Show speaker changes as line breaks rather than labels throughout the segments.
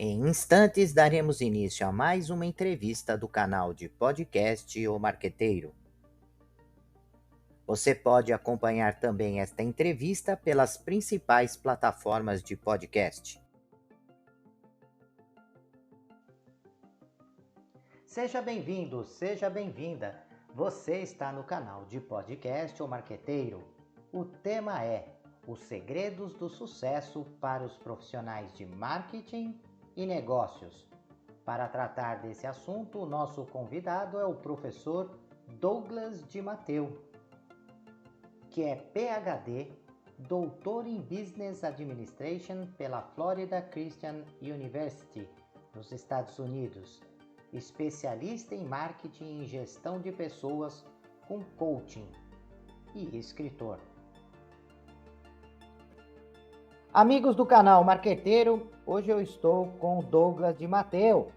Em instantes, daremos início a mais uma entrevista do canal de podcast O Marqueteiro. Você pode acompanhar também esta entrevista pelas principais plataformas de podcast. Seja bem-vindo, seja bem-vinda. Você está no canal de podcast O Marqueteiro. O tema é os segredos do sucesso para os profissionais de marketing e negócios. Para tratar desse assunto, o nosso convidado é o professor Douglas de Matteo, que é PhD, doutor em Business Administration pela Florida Christian University, nos Estados Unidos, especialista em marketing e gestão de pessoas com coaching e escritor. Amigos do canal Marqueteiro, hoje eu estou com o Douglas de Matteo,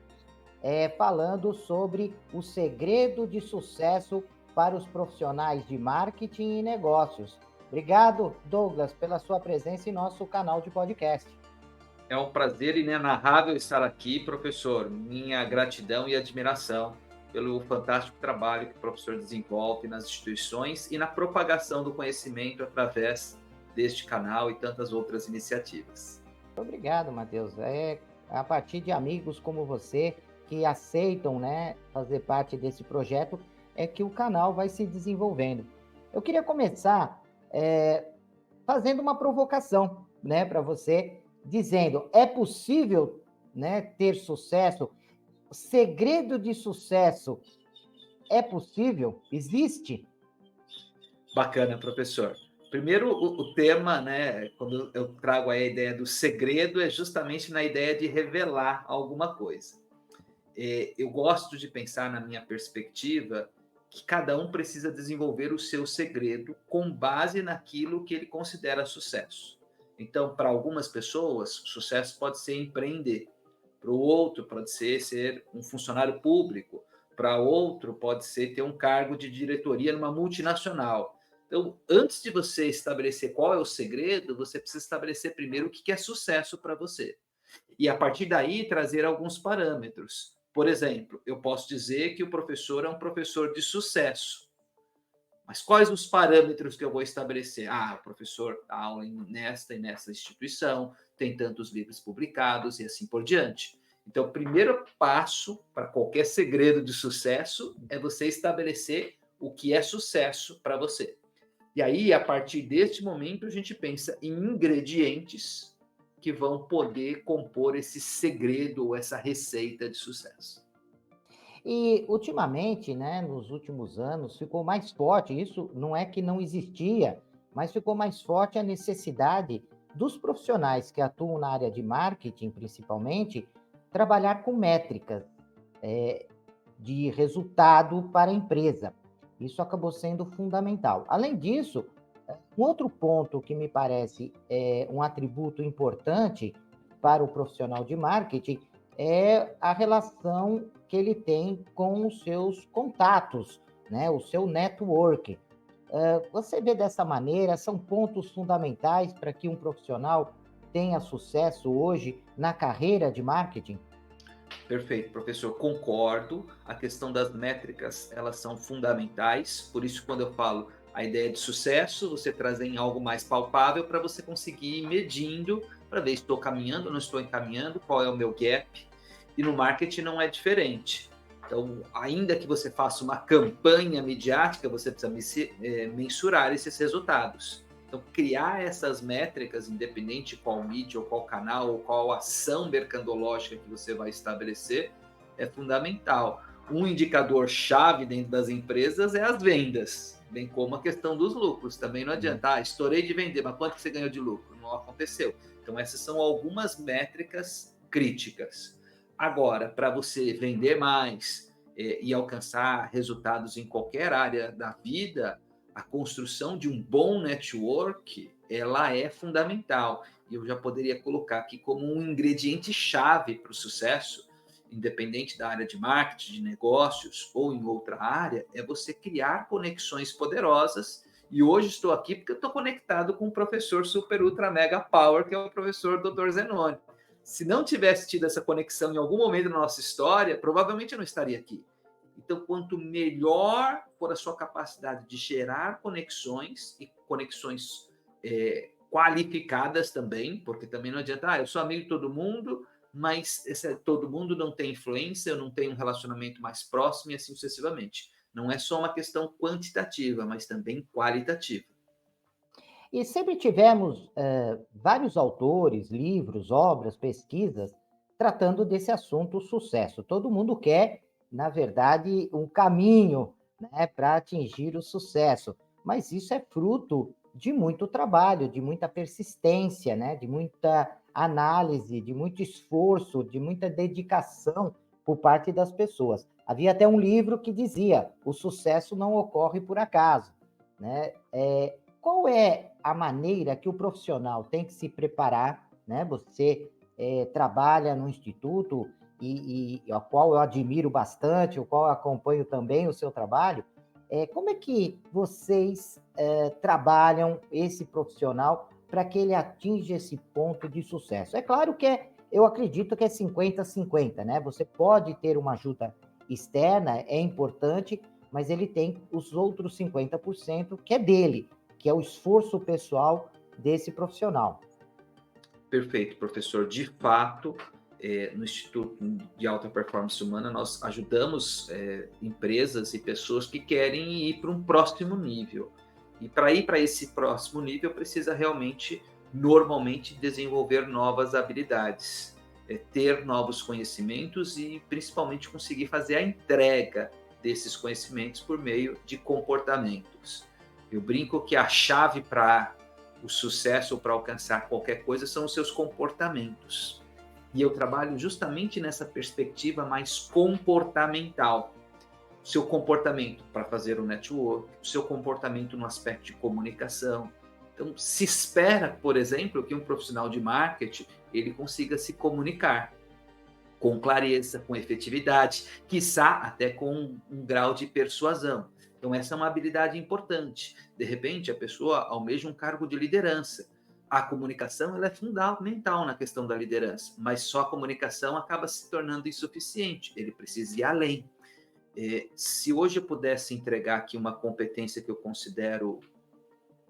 falando sobre o segredo de sucesso para os profissionais de marketing e negócios. Obrigado, Douglas, pela sua presença em nosso canal de podcast.
É um prazer inenarrável estar aqui, professor. Minha gratidão e admiração pelo fantástico trabalho que o professor desenvolve nas instituições e na propagação do conhecimento através deste canal e tantas outras iniciativas.
Obrigado, Matheus. É a partir de amigos como você que aceitam, fazer parte desse projeto é que o canal vai se desenvolvendo. Eu queria começar fazendo uma provocação, para você, dizendo: é possível, ter sucesso? O segredo de sucesso é possível? Existe?
Bacana, professor. Primeiro, o tema, quando eu trago a ideia do segredo, é justamente na ideia de revelar alguma coisa. Eu gosto de pensar, na minha perspectiva, que cada um precisa desenvolver o seu segredo com base naquilo que ele considera sucesso. Então, para algumas pessoas, sucesso pode ser empreender. Para o outro, pode ser um funcionário público. Para outro, pode ser ter um cargo de diretoria numa multinacional. Então, antes de você estabelecer qual é o segredo, você precisa estabelecer primeiro o que é sucesso para você. E, a partir daí, trazer alguns parâmetros. Por exemplo, eu posso dizer que o professor é um professor de sucesso. Mas quais os parâmetros que eu vou estabelecer? O professor dá aula nesta e nessa instituição, tem tantos livros publicados e assim por diante. Então, o primeiro passo para qualquer segredo de sucesso é você estabelecer o que é sucesso para você. E aí, a partir deste momento, a gente pensa em ingredientes que vão poder compor esse segredo ou essa receita de sucesso.
E, ultimamente, nos últimos anos, ficou mais forte, isso não é que não existia, mas ficou mais forte a necessidade dos profissionais que atuam na área de marketing, principalmente, trabalhar com métricas de resultado para a empresa. Isso acabou sendo fundamental. Além disso, um outro ponto que me parece um atributo importante para o profissional de marketing é a relação que ele tem com os seus contatos, o seu network. Você vê dessa maneira, são pontos fundamentais para que um profissional tenha sucesso hoje na carreira de marketing?
Perfeito, professor, concordo. A questão das métricas, elas são fundamentais. Por isso, quando eu falo a ideia de sucesso, você traz em algo mais palpável para você conseguir ir medindo, para ver se estou caminhando ou não estou encaminhando, qual é o meu gap. E no marketing não é diferente. Então, ainda que você faça uma campanha midiática, você precisa mensurar esses resultados. Então, criar essas métricas, independente qual mídia, ou qual canal, ou qual ação mercadológica que você vai estabelecer, é fundamental. Um indicador-chave dentro das empresas é as vendas, bem como a questão dos lucros. Também não adianta, estourei de vender, mas quanto que você ganhou de lucro? Não aconteceu. Então, essas são algumas métricas críticas. Agora, para você vender mais e alcançar resultados em qualquer área da vida, a construção de um bom network, ela é fundamental. E eu já poderia colocar aqui como um ingrediente-chave para o sucesso, independente da área de marketing, de negócios ou em outra área, é você criar conexões poderosas. E hoje estou aqui porque eu estou conectado com o professor super ultra mega power, que é o professor Dr. Zenoni. Se não tivesse tido essa conexão em algum momento da nossa história, provavelmente eu não estaria aqui. Então, quanto melhor for a sua capacidade de gerar conexões, e conexões qualificadas também, porque também não adianta, eu sou amigo de todo mundo, mas todo mundo não tem influência, eu não tenho um relacionamento mais próximo e assim sucessivamente. Não é só uma questão quantitativa, mas também qualitativa.
E sempre tivemos vários autores, livros, obras, pesquisas, tratando desse assunto, o sucesso. Todo mundo quer, na verdade, um caminho, né, para atingir o sucesso, mas isso é fruto de muito trabalho, de muita persistência, né, de muita análise, de muito esforço, de muita dedicação por parte das pessoas. Havia até um livro que dizia: o sucesso não ocorre por acaso, né? Qual é a maneira que o profissional tem que se preparar, né? Você trabalha no instituto e ao qual eu admiro bastante, o qual eu acompanho também o seu trabalho. Como é que vocês trabalham esse profissional para que ele atinja esse ponto de sucesso? É claro que eu acredito que é 50-50, né? Você pode ter uma ajuda externa, é importante, mas ele tem os outros 50% que é dele, que é o esforço pessoal desse profissional.
Perfeito, professor. De fato, no Instituto de Alta Performance Humana, nós ajudamos empresas e pessoas que querem ir para um próximo nível. E para ir para esse próximo nível, precisa realmente, normalmente, desenvolver novas habilidades, ter novos conhecimentos e, principalmente, conseguir fazer a entrega desses conhecimentos por meio de comportamentos. Eu brinco que a chave para o sucesso ou para alcançar qualquer coisa são os seus comportamentos. E eu trabalho justamente nessa perspectiva mais comportamental. O seu comportamento para fazer o network, o seu comportamento no aspecto de comunicação. Então, se espera, por exemplo, que um profissional de marketing ele consiga se comunicar com clareza, com efetividade, quiçá até com um grau de persuasão. Então, essa é uma habilidade importante. De repente, a pessoa almeja um cargo de liderança. A comunicação ela é fundamental na questão da liderança, mas só a comunicação acaba se tornando insuficiente. Ele precisa ir além. Se hoje eu pudesse entregar aqui uma competência que eu considero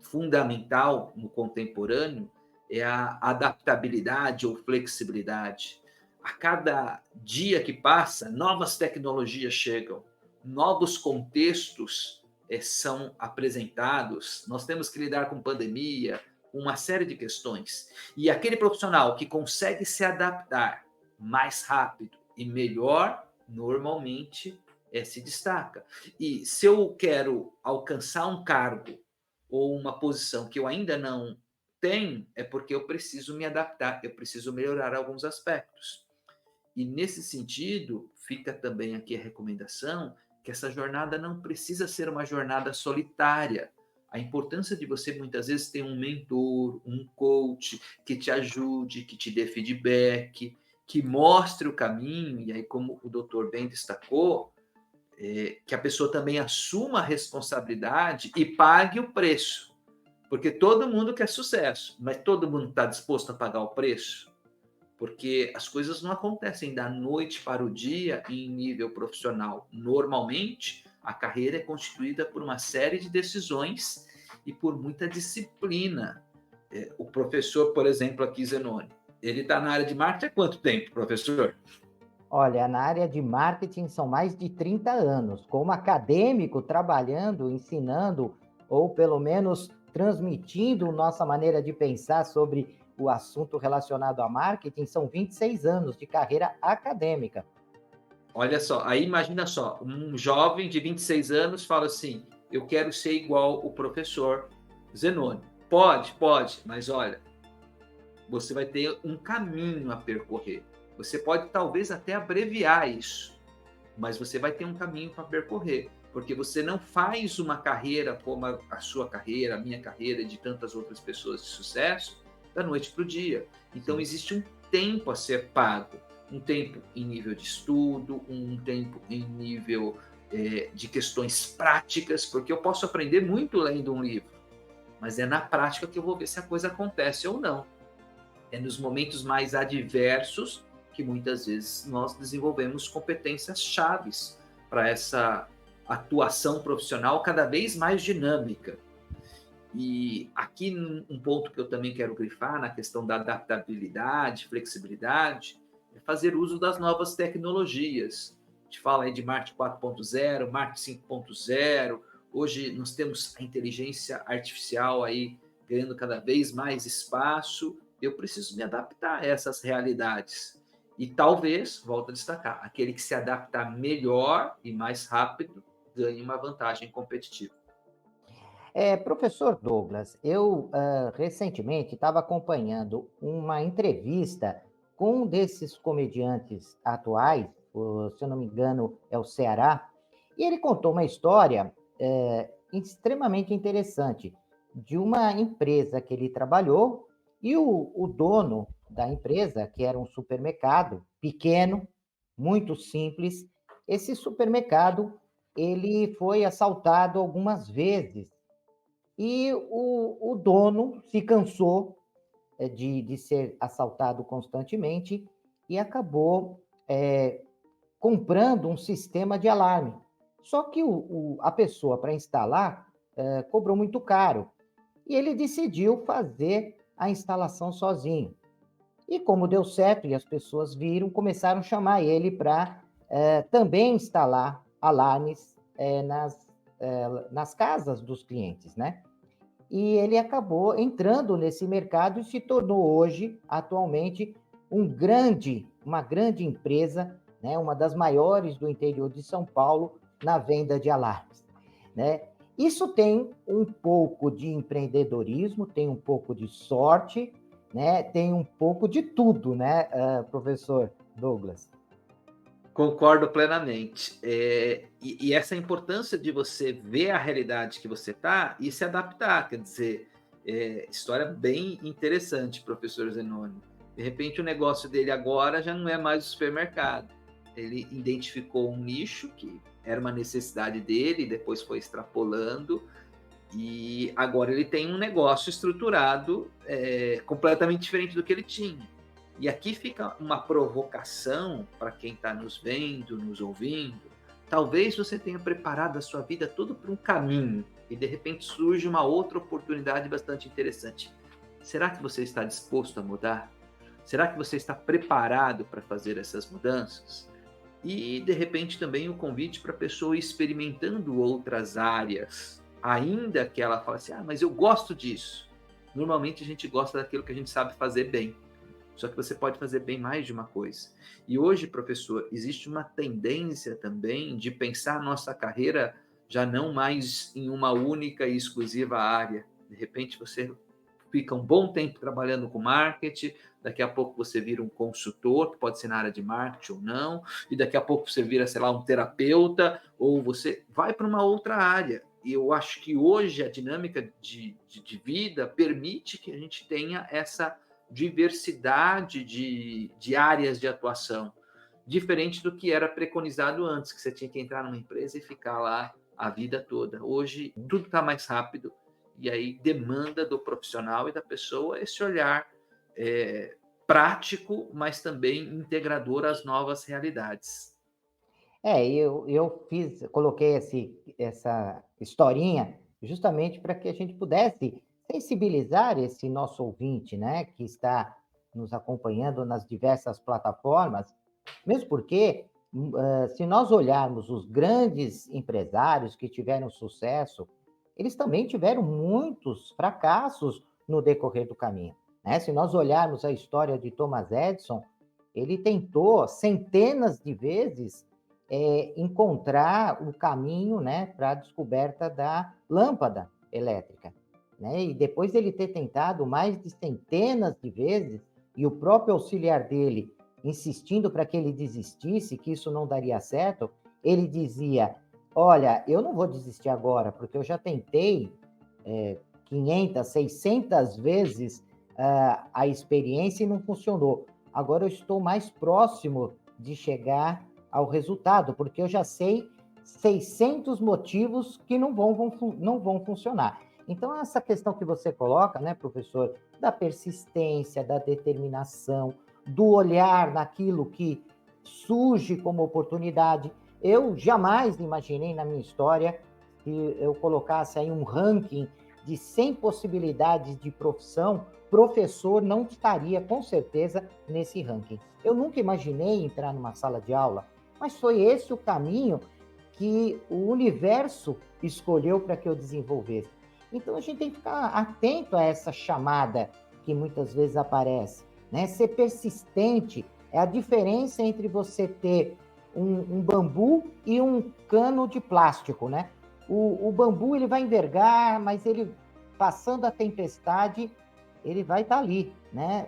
fundamental no contemporâneo, é a adaptabilidade ou flexibilidade. A cada dia que passa, novas tecnologias chegam, novos contextos são apresentados, nós temos que lidar com pandemia, com uma série de questões. E aquele profissional que consegue se adaptar mais rápido e melhor, normalmente se destaca. E se eu quero alcançar um cargo ou uma posição que eu ainda não tenho, é porque eu preciso me adaptar, eu preciso melhorar alguns aspectos. E nesse sentido, fica também aqui a recomendação que essa jornada não precisa ser uma jornada solitária. A importância de você, muitas vezes, ter um mentor, um coach que te ajude, que te dê feedback, que mostre o caminho, e aí, como o doutor bem destacou, que a pessoa também assuma a responsabilidade e pague o preço. Porque todo mundo quer sucesso, mas todo mundo está disposto a pagar o preço? Porque as coisas não acontecem da noite para o dia em nível profissional. Normalmente, a carreira é constituída por uma série de decisões e por muita disciplina. O professor, por exemplo, aqui, Zenoni, ele está na área de marketing há quanto tempo, professor?
Olha, na área de marketing são mais de 30 anos, como acadêmico, trabalhando, ensinando, ou pelo menos transmitindo nossa maneira de pensar sobre o assunto relacionado a marketing, são 26 anos de carreira acadêmica.
Olha só, aí imagina só, um jovem de 26 anos fala assim, eu quero ser igual o professor Zenoni. Pode, mas olha, você vai ter um caminho a percorrer. Você pode talvez até abreviar isso, mas você vai ter um caminho para percorrer, porque você não faz uma carreira como a sua carreira, a minha carreira e de tantas outras pessoas de sucesso, da noite para o dia. Então, existe um tempo a ser pago, um tempo em nível de estudo, um tempo em nível de questões práticas, porque eu posso aprender muito lendo um livro, mas é na prática que eu vou ver se a coisa acontece ou não. É nos momentos mais adversos que muitas vezes nós desenvolvemos competências chaves para essa atuação profissional cada vez mais dinâmica. E aqui um ponto que eu também quero grifar na questão da adaptabilidade, flexibilidade, é fazer uso das novas tecnologias. A gente fala aí de marketing 4.0, marketing 5.0. Hoje nós temos a inteligência artificial aí ganhando cada vez mais espaço. Eu preciso me adaptar a essas realidades. E talvez, volto a destacar, aquele que se adaptar melhor e mais rápido ganhe uma vantagem competitiva.
Professor Douglas, eu recentemente estava acompanhando uma entrevista com um desses comediantes atuais, se eu não me engano, é o Ceará, e ele contou uma história extremamente interessante de uma empresa que ele trabalhou, e o dono da empresa, que era um supermercado pequeno, muito simples, esse supermercado ele foi assaltado algumas vezes e o dono se cansou de ser assaltado constantemente e acabou comprando um sistema de alarme. Só que a pessoa para instalar cobrou muito caro e ele decidiu fazer a instalação sozinho. E como deu certo e as pessoas viram, começaram a chamar ele para também instalar alarmes nas casas dos clientes, né? E ele acabou entrando nesse mercado e se tornou hoje, atualmente, uma grande empresa, né, uma das maiores do interior de São Paulo, na venda de alarmes. Né? Isso tem um pouco de empreendedorismo, tem um pouco de sorte, né, tem um pouco de tudo, né, professor Douglas?
Concordo plenamente. E essa importância de você ver a realidade que você está e se adaptar, quer dizer, história bem interessante, professor Zenoni. De repente, o negócio dele agora já não é mais o supermercado. Ele identificou um nicho que era uma necessidade dele, depois foi extrapolando, e agora ele tem um negócio estruturado completamente diferente do que ele tinha. E aqui fica uma provocação para quem está nos vendo, nos ouvindo. Talvez você tenha preparado a sua vida toda para um caminho e de repente surge uma outra oportunidade bastante interessante. Será que você está disposto a mudar? Será que você está preparado para fazer essas mudanças? E de repente também o convite para a pessoa ir experimentando outras áreas, ainda que ela fale assim, mas eu gosto disso. Normalmente a gente gosta daquilo que a gente sabe fazer bem. Só que você pode fazer bem mais de uma coisa. E hoje, professor, existe uma tendência também de pensar a nossa carreira já não mais em uma única e exclusiva área. De repente, você fica um bom tempo trabalhando com marketing, daqui a pouco você vira um consultor, que pode ser na área de marketing ou não, e daqui a pouco você vira, sei lá, um terapeuta, ou você vai para uma outra área. E eu acho que hoje a dinâmica de vida permite que a gente tenha essa diversidade de áreas de atuação, diferente do que era preconizado antes, que você tinha que entrar numa empresa e ficar lá a vida toda. Hoje, tudo está mais rápido, e aí demanda do profissional e da pessoa esse olhar prático, mas também integrador às novas realidades.
Eu coloquei essa historinha justamente para que a gente pudesse sensibilizar esse nosso ouvinte, né, que está nos acompanhando nas diversas plataformas, mesmo porque, se nós olharmos os grandes empresários que tiveram sucesso, eles também tiveram muitos fracassos no decorrer do caminho, né? Se nós olharmos a história de Thomas Edison, ele tentou centenas de vezes encontrar o caminho, né, para a descoberta da lâmpada elétrica, né? E depois dele ter tentado mais de centenas de vezes, e o próprio auxiliar dele insistindo para que ele desistisse, que isso não daria certo, ele dizia: olha, eu não vou desistir agora, porque eu já tentei 500, 600 vezes a experiência e não funcionou. Agora eu estou mais próximo de chegar ao resultado, porque eu já sei 600 motivos que não vão funcionar. Então, essa questão que você coloca, né, professor, da persistência, da determinação, do olhar naquilo que surge como oportunidade. Eu jamais imaginei na minha história que eu colocasse aí um ranking de 100 possibilidades de profissão, professor não estaria com certeza nesse ranking. Eu nunca imaginei entrar numa sala de aula, mas foi esse o caminho que o universo escolheu para que eu desenvolvesse. Então a gente tem que ficar atento a essa chamada que muitas vezes aparece, né? Ser persistente é a diferença entre você ter um bambu e um cano de plástico, né? O bambu ele vai envergar, mas ele passando a tempestade ele vai estar ali, né?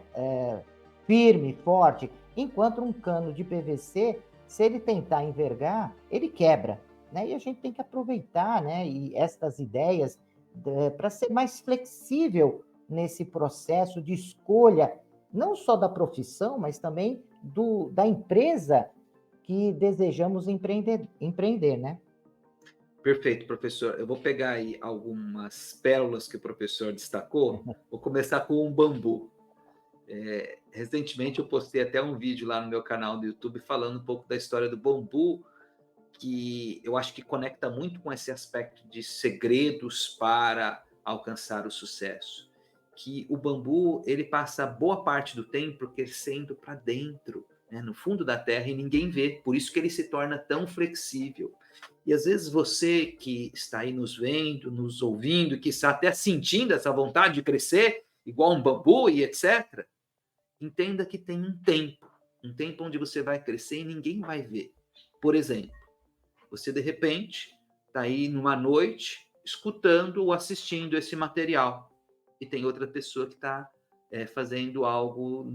Firme, forte. Enquanto um cano de PVC, se ele tentar envergar, ele quebra, né? E a gente tem que aproveitar, né? E estas ideias para ser mais flexível nesse processo de escolha, não só da profissão, mas também da empresa que desejamos empreender, né?
Perfeito, professor. Eu vou pegar aí algumas pérolas que o professor destacou. Vou começar com um bambu. Recentemente eu postei até um vídeo lá no meu canal do YouTube falando um pouco da história do bambu, que eu acho que conecta muito com esse aspecto de segredos para alcançar o sucesso. Que o bambu, ele passa boa parte do tempo crescendo para dentro, né, no fundo da terra, e ninguém vê. Por isso que ele se torna tão flexível. E às vezes você que está aí nos vendo, nos ouvindo, que está até sentindo essa vontade de crescer, igual um bambu e etc., entenda que tem um tempo onde você vai crescer e ninguém vai ver. Por exemplo, você de repente está aí numa noite escutando ou assistindo esse material e tem outra pessoa que está fazendo algo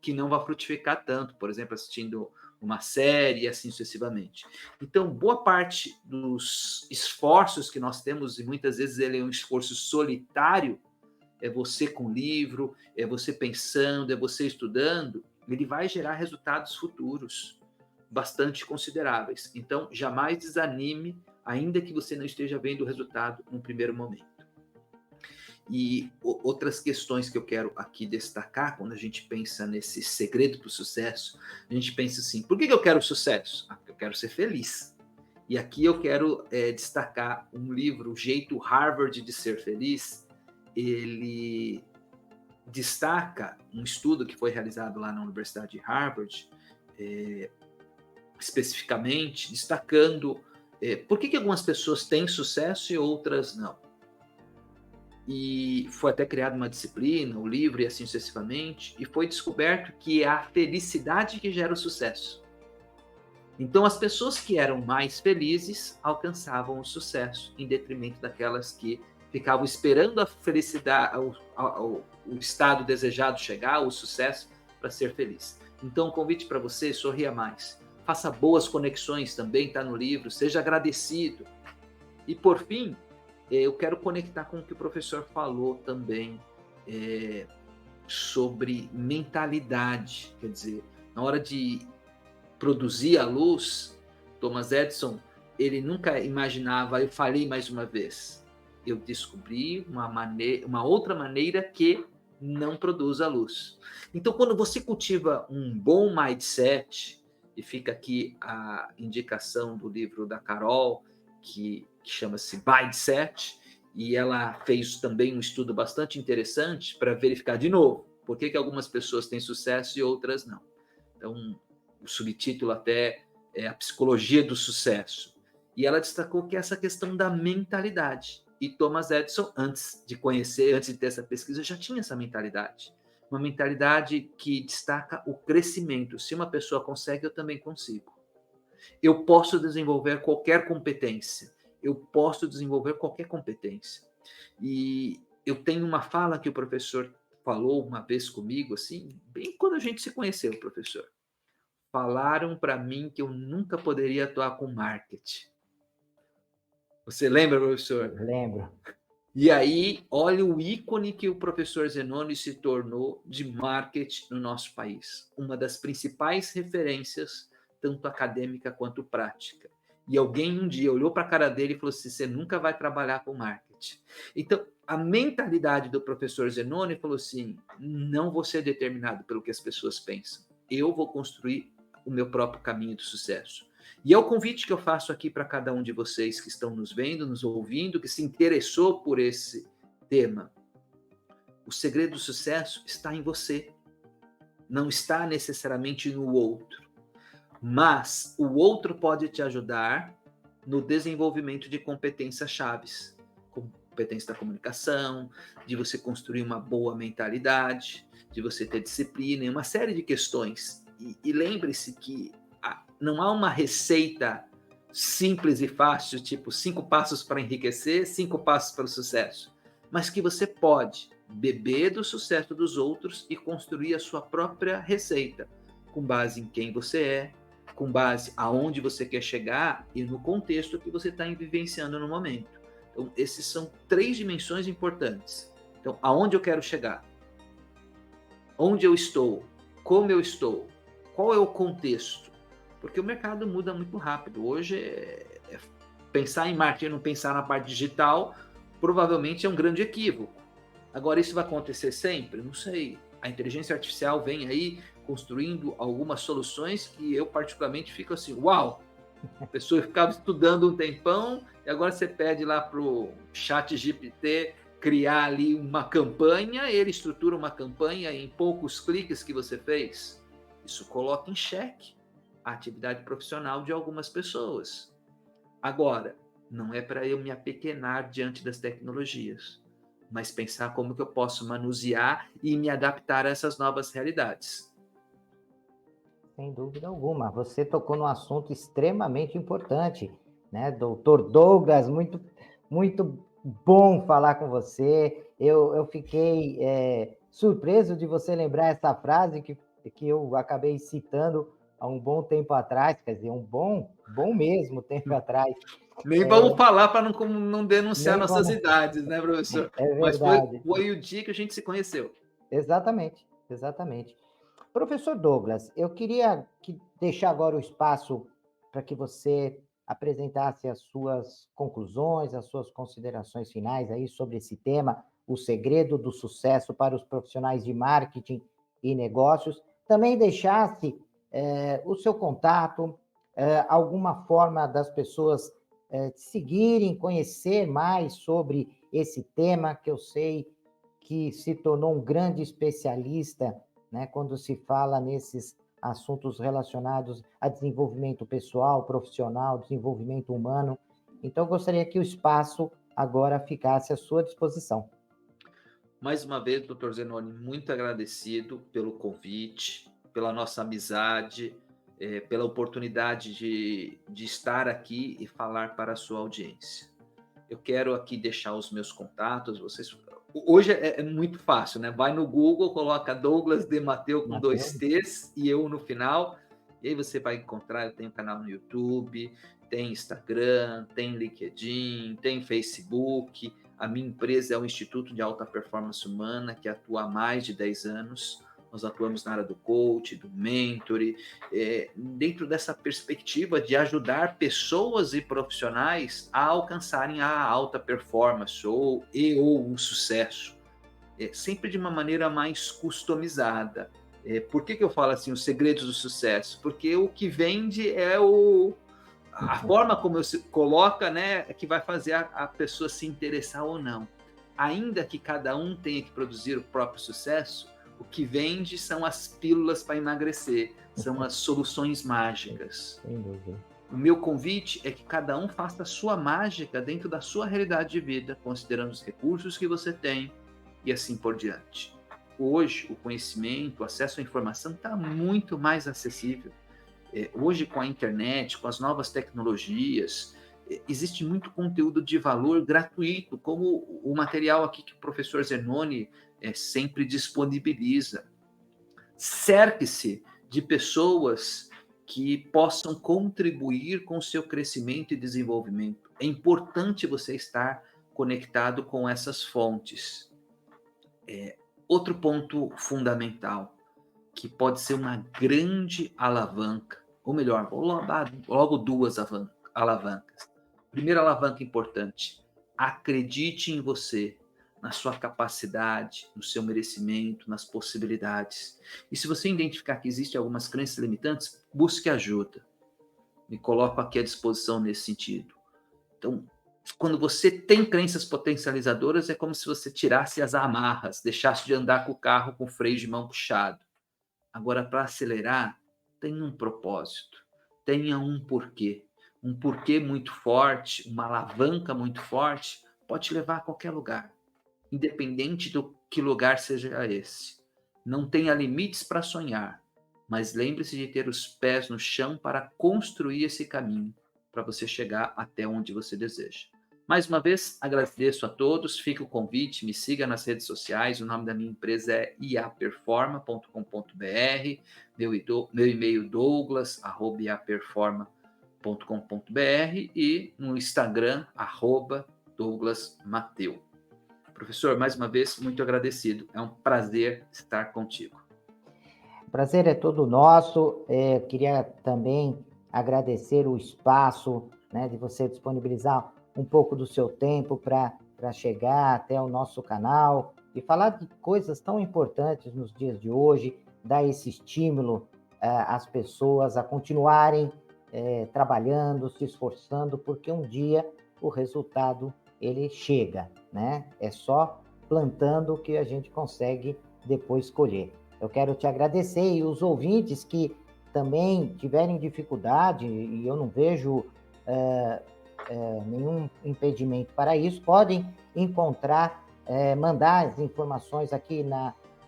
que não vai frutificar tanto, por exemplo, assistindo uma série e assim sucessivamente. Então, boa parte dos esforços que nós temos, e muitas vezes ele é um esforço solitário, é você com livro, é você pensando, é você estudando, ele vai gerar resultados futuros bastante consideráveis. Então, jamais desanime, ainda que você não esteja vendo o resultado no primeiro momento. E outras questões que eu quero aqui destacar, quando a gente pensa nesse segredo para o sucesso, a gente pensa assim, por que eu quero sucesso? Eu quero ser feliz. E aqui eu quero destacar um livro, O Jeito Harvard de Ser Feliz. Ele destaca um estudo que foi realizado lá na Universidade de Harvard, especificamente, destacando por que algumas pessoas têm sucesso e outras não. E foi até criada uma disciplina, o livro e assim sucessivamente, e foi descoberto que é a felicidade que gera o sucesso. Então, as pessoas que eram mais felizes alcançavam o sucesso, em detrimento daquelas que ficavam esperando a felicidade, o estado desejado chegar, o sucesso, para ser feliz. Então, o convite para você, sorria mais. Faça boas conexões, também está no livro, seja agradecido. E, por fim, eu quero conectar com o que o professor falou também sobre mentalidade. Quer dizer, na hora de produzir a luz, Thomas Edison, ele nunca imaginava, eu falei mais uma vez, eu descobri uma outra maneira que não produz a luz. Então, quando você cultiva um bom mindset, e fica aqui a indicação do livro da Carol, que chama-se Mindset, e ela fez também um estudo bastante interessante para verificar de novo por que algumas pessoas têm sucesso e outras não. Então, o subtítulo até é A Psicologia do Sucesso. E ela destacou que essa questão da mentalidade. E Thomas Edison, antes de ter essa pesquisa, já tinha essa mentalidade. Uma mentalidade que destaca o crescimento. Se uma pessoa consegue, eu também consigo. Eu posso desenvolver qualquer competência. E eu tenho uma fala que o professor falou uma vez comigo, assim, bem quando a gente se conheceu, professor. Falaram para mim que eu nunca poderia atuar com marketing. Você lembra, professor?
Lembro.
E aí, olha o ícone que o professor Zenoni se tornou de marketing no nosso país. Uma das principais referências, tanto acadêmica quanto prática. E alguém um dia olhou para a cara dele e falou assim, você nunca vai trabalhar com marketing. Então, a mentalidade do professor Zenoni falou assim: não vou ser determinado pelo que as pessoas pensam. Eu vou construir o meu próprio caminho de sucesso. E é o convite que eu faço aqui para cada um de vocês que estão nos vendo, nos ouvindo, que se interessou por esse tema. O segredo do sucesso está em você. Não está necessariamente no outro. Mas o outro pode te ajudar no desenvolvimento de competências chaves. Competência da comunicação, de você construir uma boa mentalidade, de você ter disciplina, e uma série de questões. E lembre-se que não há uma receita simples e fácil, tipo 5 passos para enriquecer, 5 passos para o sucesso, mas que você pode beber do sucesso dos outros e construir a sua própria receita, com base em quem você é, com base aonde você quer chegar e no contexto que você está vivenciando no momento. Então, esses são 3 dimensões importantes. Então, aonde eu quero chegar? Onde eu estou? Como eu estou? Qual é o contexto? Porque o mercado muda muito rápido. Hoje, pensar em marketing e não pensar na parte digital provavelmente é um grande equívoco. Agora, isso vai acontecer sempre? Não sei. A inteligência artificial vem aí construindo algumas soluções que eu particularmente fico assim, uau! A pessoa ficava estudando um tempão e agora você pede lá para o ChatGPT criar ali uma campanha, ele estrutura uma campanha em poucos cliques que você fez. Isso coloca em xeque a atividade profissional de algumas pessoas. Agora, não é para eu me apequenar diante das tecnologias, mas pensar como que eu posso manusear e me adaptar a essas novas realidades.
Sem dúvida alguma. Você tocou num assunto extremamente importante, né? Doutor Douglas, muito bom falar com você. Eu fiquei surpreso de você lembrar essa frase que eu acabei citando há um bom tempo atrás, quer dizer, um bom mesmo tempo atrás.
Nem vamos falar para não denunciar
Nem
nossas
vamos...
idades, né, professor?
É
Mas
verdade.
foi o dia que a gente se conheceu.
Exatamente. Professor Douglas, eu queria deixar agora o espaço para que você apresentasse as suas conclusões, as suas considerações finais aí sobre esse tema, o segredo do sucesso para os profissionais de marketing e negócios. Também deixasse o seu contato, alguma forma das pessoas seguirem, conhecer mais sobre esse tema, que eu sei que se tornou um grande especialista, né, quando se fala nesses assuntos relacionados a desenvolvimento pessoal, profissional, desenvolvimento humano. Então, eu gostaria que o espaço agora ficasse à sua disposição.
Mais uma vez, doutor Zenoni, muito agradecido pelo convite, pela nossa amizade, pela oportunidade de estar aqui e falar para a sua audiência. Eu quero aqui deixar os meus contatos, vocês... Hoje é muito fácil, né? Vai no Google, coloca Douglas de Mateu com 2 T's e eu no final, e aí você vai encontrar, eu tenho canal no YouTube, tem Instagram, tem LinkedIn, tem Facebook. A minha empresa é o Instituto de Alta Performance Humana, que atua há mais de 10 anos. Nós atuamos na área do coach, do mentoring, dentro dessa perspectiva de ajudar pessoas e profissionais a alcançarem a alta performance ou o sucesso, sempre de uma maneira mais customizada. Por que eu falo assim, os segredos do sucesso? Porque o que vende é a forma como se coloca, né, é que vai fazer a pessoa se interessar ou não. Ainda que cada um tenha que produzir o próprio sucesso, o que vende são as pílulas para emagrecer, são as soluções mágicas. O meu convite é que cada um faça a sua mágica dentro da sua realidade de vida, considerando os recursos que você tem e assim por diante. Hoje, o conhecimento, o acesso à informação está muito mais acessível. Hoje, com a internet, com as novas tecnologias, existe muito conteúdo de valor gratuito, como o material aqui que o professor Zenoni sempre disponibiliza. Cerque-se de pessoas que possam contribuir com o seu crescimento e desenvolvimento. É importante você estar conectado com essas fontes. Outro ponto fundamental, que pode ser uma grande alavanca, ou melhor, logo 2 alavancas. Primeira alavanca importante: acredite em você, na sua capacidade, no seu merecimento, nas possibilidades. E se você identificar que existem algumas crenças limitantes, busque ajuda. Me coloco aqui à disposição nesse sentido. Então, quando você tem crenças potencializadoras, é como se você tirasse as amarras, deixasse de andar com o carro com o freio de mão puxado. Agora, para acelerar, tenha um propósito, tenha um porquê muito forte, uma alavanca muito forte, pode te levar a qualquer lugar, independente do que lugar seja esse. Não tenha limites para sonhar, mas lembre-se de ter os pés no chão para construir esse caminho, para você chegar até onde você deseja. Mais uma vez, agradeço a todos, fica o convite, me siga nas redes sociais, o nome da minha empresa é iaperforma.com.br, meu e-mail douglas@iaperforma.com.br e no Instagram, @douglasmateu. Professor, mais uma vez, muito agradecido. É um prazer estar contigo.
O prazer é todo nosso. Queria também agradecer o espaço, né, de você disponibilizar um pouco do seu tempo para chegar até o nosso canal e falar de coisas tão importantes nos dias de hoje, dar esse estímulo às pessoas a continuarem trabalhando, se esforçando, porque um dia o resultado ele chega, né? É só plantando que a gente consegue depois colher. Eu quero te agradecer e os ouvintes que também tiverem dificuldade, e eu não vejo nenhum impedimento para isso, podem encontrar, mandar as informações aqui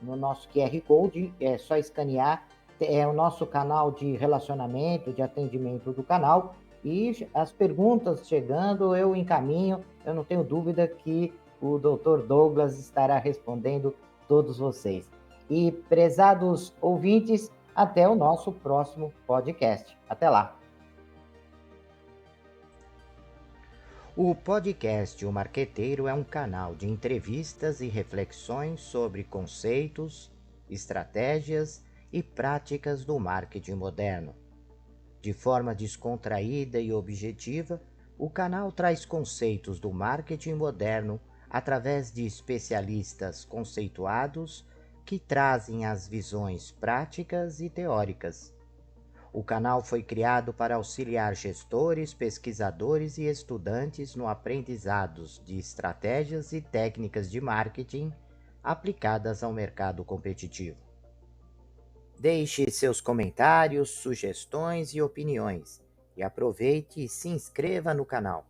no nosso QR Code, é só escanear, é o nosso canal de relacionamento, de atendimento do canal, e as perguntas chegando eu encaminho, eu não tenho dúvida que o Dr. Douglas estará respondendo todos vocês. E, prezados ouvintes, até o nosso próximo podcast. Até lá. O podcast O Marqueteiro é um canal de entrevistas e reflexões sobre conceitos, estratégias e práticas do marketing moderno. De forma descontraída e objetiva, o canal traz conceitos do marketing moderno através de especialistas conceituados que trazem as visões práticas e teóricas. O canal foi criado para auxiliar gestores, pesquisadores e estudantes no aprendizado de estratégias e técnicas de marketing aplicadas ao mercado competitivo. Deixe seus comentários, sugestões e opiniões e aproveite e se inscreva no canal.